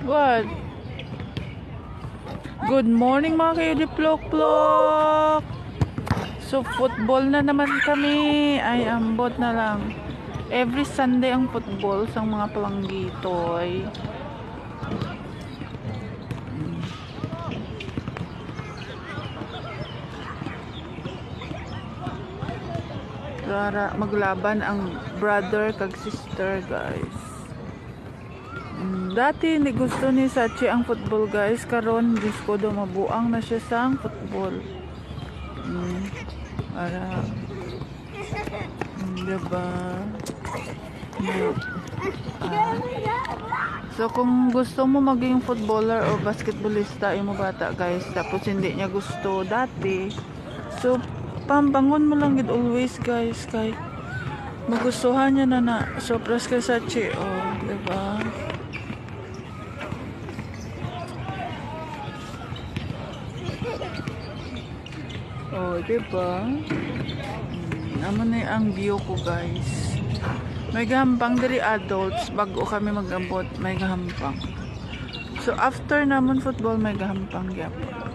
What? Good morning mga kayo-diplok-plok. So football na naman kami. Ay ambot na lang. Every Sunday ang football sa mga palanggitoy. Para maglaban ang brother kag sister, guys. Dati hindi gusto ni Sachi ang football, guys. Karon Diyos ko do mabuang na siya sa football. Para diba? So kung gusto mo maging footballer o basketballista imo bata, guys, tapos hindi niya gusto dati, so pambangon mo lang gid always, guys, kay magustuhan niya na sopras ka sa Sachi, oh, diba? Oh, diba? Amo na ang view ko, guys. May gahampang diri adults bago kami magabot, may gahampang. So after namon football may gahampang gyapon.